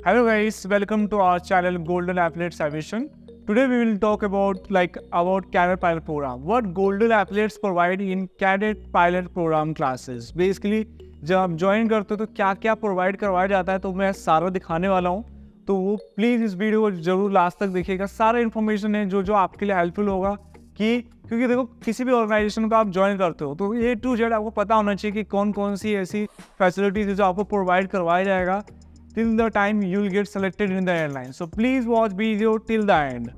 Hello guys, welcome to our channel Golden Epaulettes Aviation. Today we will talk about Cadet pilot program. What Golden Epaulettes provide in Cadet pilot program classes. Basically जब आप join करते हो तो क्या क्या provide करवाया जाता है तो मैं सारा दिखाने वाला हूँ. तो वो प्लीज़ इस वीडियो को जरूर लास्ट तक देखिएगा. सारा इन्फॉर्मेशन है जो आपके लिए हेल्पफुल होगा क्योंकि देखो किसी भी ऑर्गेनाइजेशन को आप ज्वाइन करते हो तो A to Z आपको पता होना चाहिए कि कौन कौन सी ऐसी फैसिलिटीज जो आपको प्रोवाइड करवाया जाएगा till the time you will get selected in the airline. So please watch video till the end.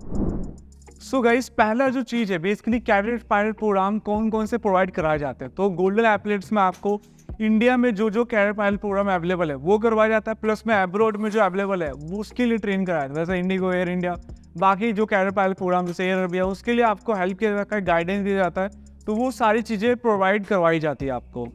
So guys, पहला जो चीज़ है बेसिकली कैडेट पायलट प्रोग्राम कौन से प्रोवाइड कराए जाते हैं. तो गोल्डन एपलेट्स में आपको इंडिया में जो कैडेट पायलट प्रोग्राम अवेलेबल है वो करवाया जाता है, प्लस में अब्रॉड में जो अवेलेबल है वो उसके लिए ट्रेन कराया जाता है. वैसे इंडिगो, एयर इंडिया, बाकी जो कैडेट पायलट प्रोग्राम जैसे एयर अरबिया उसके लिए आपको हेल्प किया जाता है, गाइडेंस दिया जाता है. तो वो सारी चीज़ें प्रोवाइड करवाई जाती है आपको.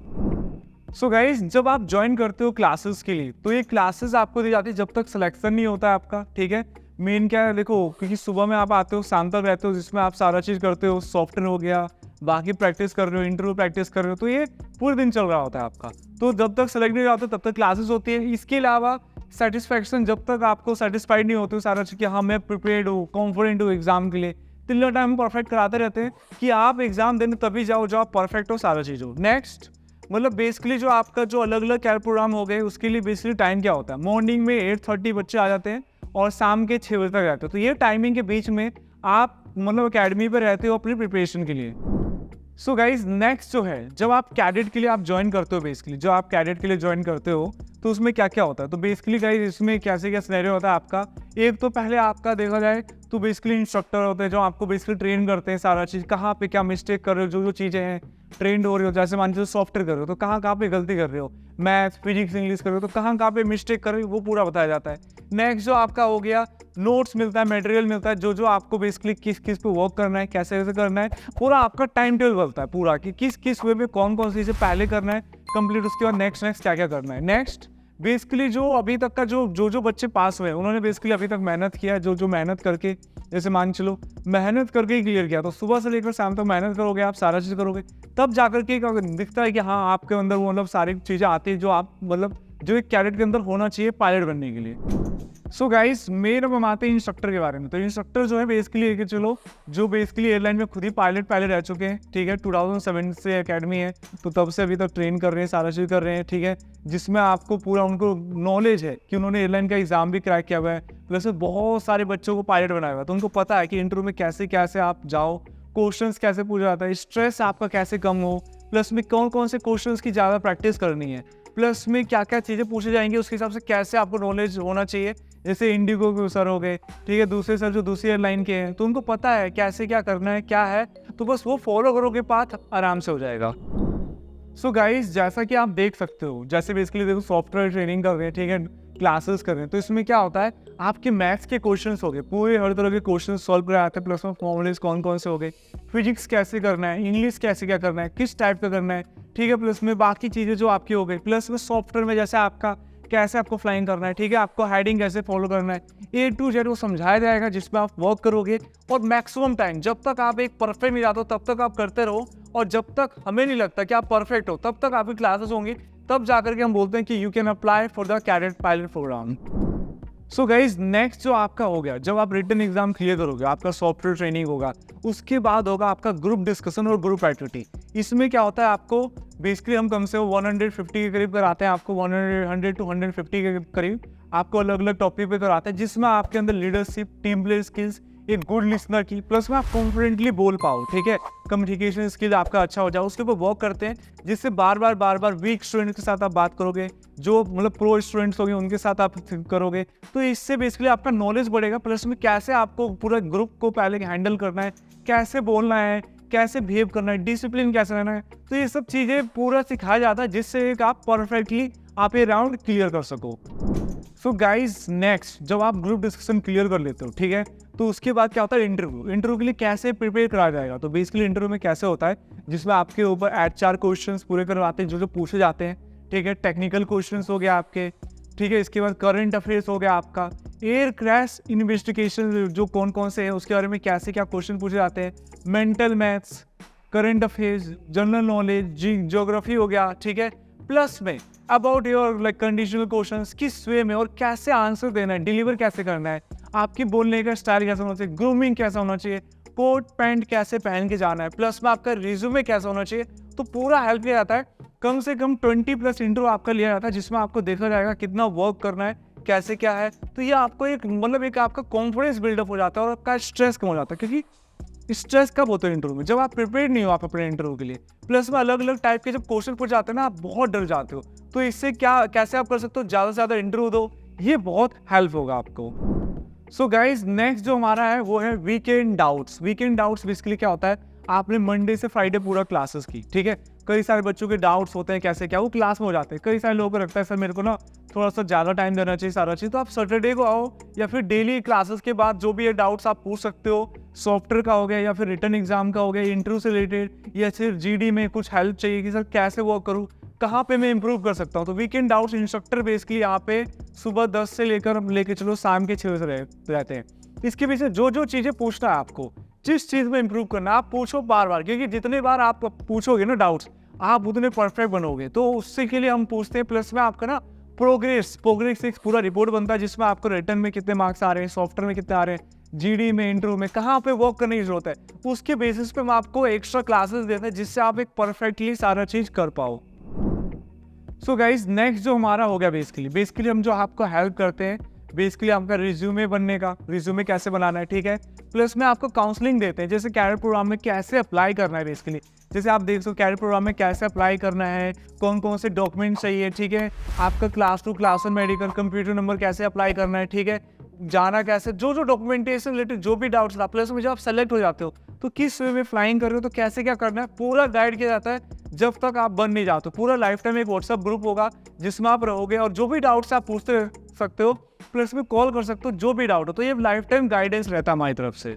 सो गाइज जब आप ज्वाइन करते हो क्लासेस के लिए तो ये क्लासेस आपको दी जाती है जब तक सिलेक्शन नहीं होता है आपका. ठीक है, मेन क्या है देखो, क्योंकि सुबह में आप आते हो शाम तक रहते हो जिसमें आप सारा चीज़ करते हो, सॉफ्टवेयर हो गया, बाकी प्रैक्टिस कर रहे हो, इंटरव्यू प्रैक्टिस कर रहे हो, तो ये पूरे दिन चल रहा होता है आपका. तो जब तक सेलेक्ट नहीं होते तब तक क्लासेस होती है. इसके अलावा सेटिस्फैक्शन जब तक आपको सेटिस्फाइड नहीं होते हो सारा चीज़ कि हाँ मैं प्रिपेयर्ड हूँ, कॉन्फिडेंट हूँ एग्जाम के लिए, तिल्ला टाइम परफेक्ट कराते रहते हैं कि आप एग्जाम देने तभी जाओ जब आप परफेक्ट हो, सारा चीज़ हो. नेक्स्ट मतलब बेसिकली जो आपका जो अलग अलग कैड प्रोग्राम हो गए उसके लिए बेसिकली टाइम क्या होता है. मॉर्निंग में 8:30 बच्चे आ जाते हैं और शाम के 6 बजे तक रहते हो. तो ये टाइमिंग के बीच में आप मतलब अकेडमी पर रहते हो अपनी प्रिपरेशन के लिए. सो गाइज नेक्स्ट जो है जब आप कैडेट के लिए आप ज्वाइन करते हो, बेसिकली जो आप कैडेट के लिए ज्वाइन करते हो तो उसमें क्या क्या होता है. तो बेसिकली गाइज इसमें कैसे क्या सिनेरियो होता है आपका. एक तो पहले आपका देखा जाए तो बेसिकली इंस्ट्रक्टर होते हैं जो आपको बेसिकली ट्रेन करते हैं सारा चीज़, कहाँ पे क्या मिस्टेक कर रहे हो, जो चीज़ें हैं ट्रेंड हो रही हो. जैसे मान लीजिए सॉफ्टवेयर कर रहे हो तो कहाँ पे गलती कर रहे हो, मैथ, फिजिक्स, इंग्लिश कर रहे हो तो कहाँ पे मिस्टेक कर रहे हो वो पूरा बताया जाता है. नेक्स्ट जो आपका हो गया नोट्स मिलता है, मटेरियल मिलता है, जो आपको बेसिकली किस पे वर्क करना है, कैसे करना है, पूरा आपका टाइम टेबल बनता है पूरा कि किस वे में कौन चीज़ें पहले करना है कंप्लीट, उसके बाद नेक्स्ट क्या करना है. नेक्स्ट बेसिकली जो अभी तक का जो बच्चे पास हुए उन्होंने बेसिकली अभी तक मेहनत किया है, जो मेहनत करके जैसे मान चलो मेहनत करके ही क्लियर किया, तो सुबह से लेकर शाम तक मेहनत करोगे, आप सारा चीज़ करोगे, तब जाकर के दिखता है कि हाँ आपके अंदर वो मतलब सारी चीज़ें आती है जो आप मतलब जो एक कैडेट के अंदर होना चाहिए पायलट बनने के लिए. सो गाइस मेन अब हम आते हैं इंस्ट्रक्टर के बारे में. तो इंस्ट्रक्टर जो है बेसिकली लेके चलो जो बेसिकली एयरलाइन में खुद ही पायलट रह चुके हैं. ठीक है, 2007 से एकेडमी है तो तब से अभी तक ट्रेन कर रहे हैं, सारा चीज़ कर रहे हैं. ठीक है, जिसमें आपको पूरा उनको नॉलेज है कि उन्होंने एयरलाइन का एग्जाम भी क्रैक किया हुआ है, प्लस बहुत सारे बच्चों को पायलट बनाया हुआ है. तो उनको पता है कि इंटरव्यू में कैसे आप जाओ, क्वेश्चंस कैसे पूछा जाता है, स्ट्रेस आपका कैसे कम हो, प्लस में कौन से क्वेश्चंस की ज़्यादा प्रैक्टिस करनी है, प्लस में क्या क्या चीज़ें पूछे जाएंगे उसके हिसाब से कैसे आपको नॉलेज होना चाहिए. जैसे इंडिगो के सर हो गए, ठीक है, दूसरे सर जो दूसरी एयरलाइन के हैं तो उनको पता है कैसे क्या करना है क्या है, तो बस वो फॉलो करोगे पाथ आराम से हो जाएगा. सो गाइज जैसा कि आप देख सकते हो जैसे बेसिकली देखो सॉफ्टवेयर ट्रेनिंग कर रहे हैं, ठीक है, क्लासेस कर रहे हैं, तो इसमें क्या होता है आपके मैथ्स के क्वेश्चंस हो गए, पूरे हर तरह के क्वेश्चंस सॉल्व कराए जाते हैं, प्लस में फॉर्मूलेज कौन से हो गए, फिजिक्स कैसे करना है, इंग्लिश कैसे क्या करना है, किस टाइप का करना है, ठीक है, प्लस में बाकी चीज़ें जो आपकी हो गई, प्लस में सॉफ्टवेयर में जैसे आपका कैसे आपको फ्लाइंग करना है, ठीक है, आपको हेडिंग कैसे फॉलो करना है, A to Z वो समझाया जाएगा जिसमें आप वर्क करोगे. और मैक्सिमम टाइम जब तक आप एक परफेक्ट नहीं जाते हो तब तक आप करते रहो, और जब तक हमें नहीं लगता कि आप परफेक्ट हो तब तक आपकी क्लासेस होंगी, तब जाकर के हम बोलते हैं कि you can apply for the cadet pilot program. So guys next जो आपका हो गया जब आप रिटन एग्जाम क्लियर करोगे, आपका सॉफ्टवेयर ट्रेनिंग होगा, उसके बाद होगा आपका ग्रुप डिस्कशन और ग्रुप एक्टिविटी. इसमें क्या होता है आपको बेसिकली हम कम से कम 150 के करीब कराते हैं, आपको 100 to 150 के करीब आपको अलग अलग टॉपिक पे कराते हैं, जिसमें आपके अंदर लीडरशिप, टीम प्ले स्किल्स, एक गुड लिसनर की, प्लस में आप कॉन्फिडेंटली बोल पाओ, ठीक है, कम्युनिकेशन स्किल आपका अच्छा हो जाए, उसके ऊपर वर्क करते हैं, जिससे बार बार वीक स्टूडेंट के साथ आप बात करोगे, जो मतलब प्रो स्टूडेंट्स होंगे उनके साथ आप करोगे, तो इससे बेसिकली आपका नॉलेज बढ़ेगा, प्लस में कैसे आपको पूरा ग्रुप को पहले हैंडल करना है, कैसे बोलना है, कैसे बिहेव करना है, डिसिप्लिन कैसे रहना है, तो ये सब चीज़ें पूरा सिखाया जाता है जिससे आप परफेक्टली आप ये राउंड क्लियर कर सको. सो गाइज नेक्स्ट जब आप ग्रुप डिस्कशन क्लियर कर लेते हो, ठीक है, तो उसके बाद क्या होता है इंटरव्यू के लिए कैसे प्रिपेयर कराया जाएगा. तो बेसिकली इंटरव्यू में कैसे होता है जिसमें आपके ऊपर 8-4 क्वेश्चंस पूरे करवाते हैं जो पूछे जाते हैं, ठीक है, टेक्निकल क्वेश्चंस हो गया आपके, ठीक है, इसके बाद करंट अफेयर्स हो गया आपका, एयर क्रैश इन्वेस्टिगेशन जो कौन से हैं उसके बारे में कैसे क्या क्वेश्चन पूछे जाते हैं, mental maths, current affairs, general knowledge, geography हो गया, ठीक है, प्लस में about your like conditional questions, किस वे में और कैसे आंसर देना है, डिलीवर कैसे करना है, आपकी बोलने का स्टाइल कैसा होना चाहिए, ग्रूमिंग कैसा होना चाहिए, कोट पैंट कैसे पहन के जाना है, प्लस में आपका रिज्यूमे कैसा होना चाहिए, तो पूरा हेल्प किया जाता है। कम से कम 20+ इंटरव्यू आपका लिया जाता है, जिसमें आपको देखा जाएगा कितना वर्क करना है, कैसे क्या है। तो ये आपको एक मतलब एक आपका कॉन्फिडेंस बिल्डअप हो जाता है और आपका स्ट्रेस कम हो जाता है, क्योंकि स्ट्रेस कब होता है इंटरव्यू में, जब आप प्रिपेयर नहीं हो आप अपने इंटरव्यू के लिए। प्लस में अलग अलग टाइप के जब क्वेश्चन पूछ जाते हैं ना, आप बहुत डर जाते हो, तो इससे क्या कैसे आप कर सकते हो, ज़्यादा से ज़्यादा इंटरव्यू दो, ये बहुत हेल्प होगा आपको। सो गाइज नेक्स्ट जो हमारा है वो है weekend doubts. Weekend doubts basically क्या होता है, आपने मंडे से फ्राइडे पूरा क्लासेस की, ठीक है, कई सारे बच्चों के डाउट्स होते हैं कैसे क्या, वो क्लास में हो जाते हैं। कई सारे लोगों को लगता है सर मेरे को ना थोड़ा सा ज़्यादा टाइम देना चाहिए सारा चीज़, तो आप सैटरडे को आओ या फिर डेली क्लासेस के बाद जो भी ये डाउट्स आप पूछ सकते हो, सॉफ्टवेयर का हो गया या फिर रिटर्न एग्जाम का हो गया, इंटरव्यू से रिलेटेड या फिर जीडी में कुछ हेल्प चाहिए कि सर कैसे वर्क करूँ, कहाँ पे मैं इंप्रूव कर सकता हूँ। तो वीकेंड डाउट्स इंस्ट्रक्टर बेसिकली यहाँ पे सुबह 10 से लेकर चलो शाम के 6 बजे रहते हैं। इसके पीछे जो जो चीज़ें पूछना है आपको, जिस चीज़ में इंप्रूव करना है, आप पूछो बार बार, क्योंकि जितने बार आप पूछोगे ना डाउट्स, आप उतने परफेक्ट बनोगे। तो उससे के लिए हम पूछते हैं। प्लस में आपका ना प्रोग्रेस एक पूरा रिपोर्ट बनता है, जिसमें आपको रिटर्न में कितने मार्क्स आ रहे हैं, सॉफ्टवेयर में कितने आ रहे हैं, जीडी में, इंटरव्यू में कहाँ पे वर्क करने की जरूरत है, उसके बेसिस पे हम आपको एक्स्ट्रा क्लासेस देते हैं, जिससे आप एक परफेक्टली सारा चीज़ कर पाओ। सो गाइज नेक्स्ट जो हमारा हो गया बेसिकली हम जो आपको हेल्प करते हैं बेसिकली आपका रिज्यूमे बनने का, रिज्यूमे कैसे बनाना है, ठीक है। प्लस में आपको काउंसलिंग देते हैं, जैसे कैडेट प्रोग्राम में कैसे अप्लाई करना है बेसिकली, जैसे आप देख सकते हो कैडेट प्रोग्राम में कैसे अप्लाई करना है, कौन कौन से डॉक्यूमेंट चाहिए, ठीक है, आपका class 2 class 1 medical, computer number कैसे अप्लाई करना है, ठीक है, जाना कैसे, जो जो डॉक्यूमेंटेशन रिलेटेड जो भी डाउट्स था। प्लस में जब आप सेलेक्ट हो जाते हो तो किस वे में फ्लाइंग कर रहे हो, तो कैसे क्या करना है, पूरा गाइड किया जाता है जब तक आप बन नहीं जाते। पूरा लाइफ टाइम एक व्हाट्सएप ग्रुप होगा जिसमें आप रहोगे और जो भी डाउट्स आप पूछते सकते हो, प्लस में कॉल कर सकते हो जो भी डाउट हो। तो ये लाइफ टाइम गाइडेंस रहता है हमारी तरफ से।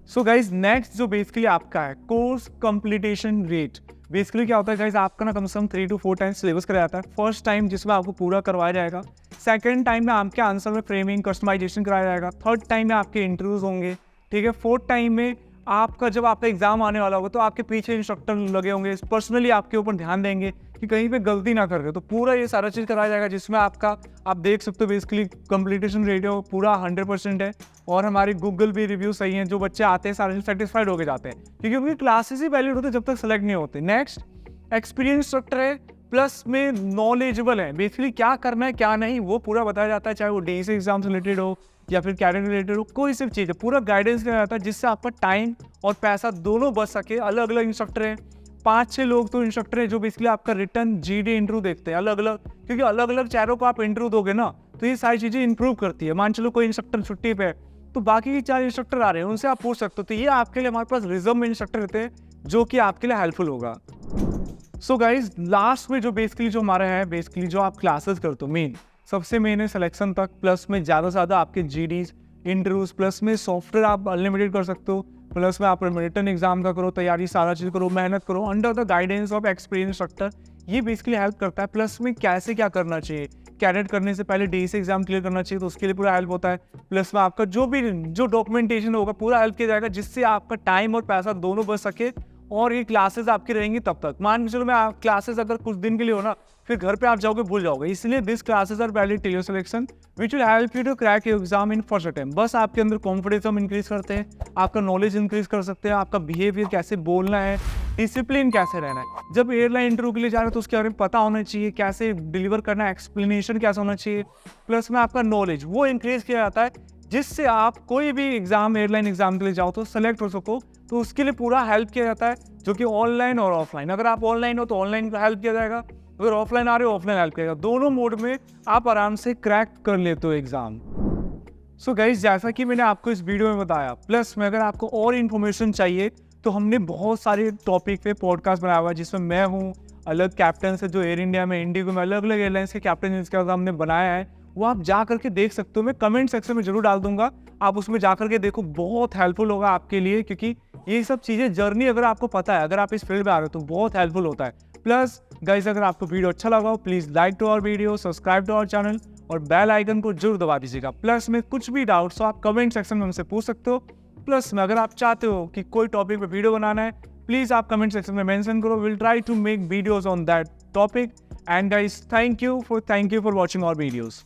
सो गाइज नेक्स्ट जो बेसिकली आपका है कोर्स कंप्लीटेशन रेट। बेसिकली क्या होता है गाइज, आपका ना कम से कम 3 to 4 टाइम्स सिलेबस कराया जाता है। फर्स्ट टाइम जिसमें आपको पूरा करवाया जाएगा, सेकंड टाइम में आपके आंसर में फ्रेमिंग कस्टमाइजेशन कराया जाएगा, थर्ड टाइम में आपके इंटरव्यूज होंगे, ठीक है, फोर्थ टाइम में आपका जब आपका एग्जाम आने वाला होगा तो आपके पीछे इंस्ट्रक्टर लगे होंगे, पर्सनली आपके ऊपर ध्यान देंगे कि कहीं पे गलती ना कर रहे हो। तो पूरा ये सारा चीज़ कराया जाएगा, जिसमें आपका आप देख सकते हो बेसिकली कंप्लीटेशन रेशियो पूरा 100% है। और हमारी गूगल भी रिव्यू सही हैं, जो बच्चे आते हैं सारे सेटिस्फाइड होकर जाते हैं, क्योंकि उनकी क्लासेस ही वैलिड होते जब तक सेलेक्ट नहीं होते। नेक्स्ट एक्सपीरियंस इंस्ट्रक्टर है, प्लस में नॉलेजेबल है, बेसिकली क्या करना है क्या नहीं वो पूरा बताया जाता है, चाहे वो डीसी एग्जाम से रिलेटेड हो या फिर कैडेट रिलेटेड हो, कोई सी चीज़ है पूरा गाइडेंस दिया जाता है, जिससे आपका टाइम और पैसा दोनों बच सके। अलग अलग इंस्ट्रक्टर हैं, 5-6 लोग तो इंस्ट्रक्टर हैं जो बेसिकली आपका रिटर्न जीडी इंटरव्यू देखते हैं अलग अलग, क्योंकि अलग अलग चेहरों को आप इंटरव्यू दोगे ना तो ये सारी चीज़ें इंप्रूव करती है। मान चलो कोई इंस्ट्रक्टर छुट्टी पे है तो बाकी के 4 इंस्ट्रक्टर आ रहे हैं, उनसे आप पूछ सकते हो। तो ये आपके लिए हमारे पास रिजर्व में इंस्ट्रक्टर रहते हैं जो कि आपके लिए हेल्पफुल होगा। सो गाइज लास्ट में जो बेसिकली जो हमारा है बेसिकली जो आप क्लासेस करते हो, मेन सबसे मेन है सिलेक्शन तक, प्लस में ज़्यादा से ज़्यादा आपके जीडीज इंटरव्यूज, प्लस में सॉफ्टवेयर आप अनलिमिटेड कर सकते हो, प्लस में आप रिटर्न एग्जाम का करो तैयारी, सारा चीज़ करो, मेहनत करो under the guidance of experience instructor. ये बेसिकली हेल्प करता है। प्लस में कैसे क्या करना चाहिए, कैडेट करने से पहले डीसी एग्जाम क्लियर करना चाहिए, तो उसके लिए पूरा हेल्प होता है। प्लस में आपका जो डॉक्यूमेंटेशन होगा पूरा हेल्प किया जाएगा, जिससे आपका टाइम और पैसा दोनों बच सके और ये क्लासेस आपकी रहेंगी तब तक। मान के चलो मैं क्लासेस अगर कुछ दिन के लिए हो ना, फिर घर पे आप जाओगे भूल जाओगे, इसलिए this classes are valid till your selection which will help you to crack your exam in first attempt. बस आपके अंदर कॉन्फिडेंस हम इंक्रीज करते हैं, आपका नॉलेज इंक्रीज कर सकते हैं, आपका बिहेवियर कैसे बोलना है, डिसिप्लिन कैसे रहना है। जब एयरलाइन इंटरव्यू के लिए जा रहे हो तो उसके बारे में पता होना चाहिए, कैसे डिलीवर करना है, एक्सप्लेनेशन कैसा होना चाहिए। प्लस में आपका नॉलेज वो इंक्रीज किया जाता है, जिससे आप कोई भी एग्जाम एयरलाइन एग्जाम के लिए जाओ तो सेलेक्ट हो सको। तो उसके लिए पूरा हेल्प किया जाता है, जो कि ऑनलाइन और ऑफलाइन। अगर आप ऑनलाइन हो तो ऑनलाइन का हेल्प किया जाएगा, अगर ऑफलाइन आ रहे हो ऑफलाइन हेल्प किया जाएगा। दोनों मोड में आप आराम से क्रैक कर लेते हो एग्जाम। सो गाइस जैसा कि मैंने आपको इस वीडियो में बताया, प्लस में अगर आपको और इन्फॉर्मेशन चाहिए तो हमने बहुत सारे टॉपिक पे पॉडकास्ट बनाया हुआ है, जिसमें मैं हूँ, अलग कैप्टन से जो एयर इंडिया में, इंडिगो में, अलग अलग एयरलाइंस के कैप्टन जिसके बाद हमने बनाया है, वो आप जा करके देख सकते हो। मैं कमेंट सेक्शन में जरूर डाल दूंगा, आप उसमें जा करके देखो, बहुत हेल्पफुल होगा आपके लिए, क्योंकि ये सब चीज़ें जर्नी अगर आपको पता है, अगर आप इस फील्ड में आ रहे हो तो बहुत हेल्पफुल होता है। प्लस गाइस अगर आपको वीडियो अच्छा लगा हो please like to our video, subscribe to our channel और बेल आइकन को जरूर दबा दीजिएगा। प्लस में कुछ भी डाउट्स हो आप कमेंट सेक्शन में हमसे पूछ सकते हो। प्लस में अगर आप चाहते हो कि कोई टॉपिक पे वीडियो बनाना है, प्लीज़ आप कमेंट सेक्शन में मेंशन करो, will try to make videos on that topic. And guys, thank you for watching our videos.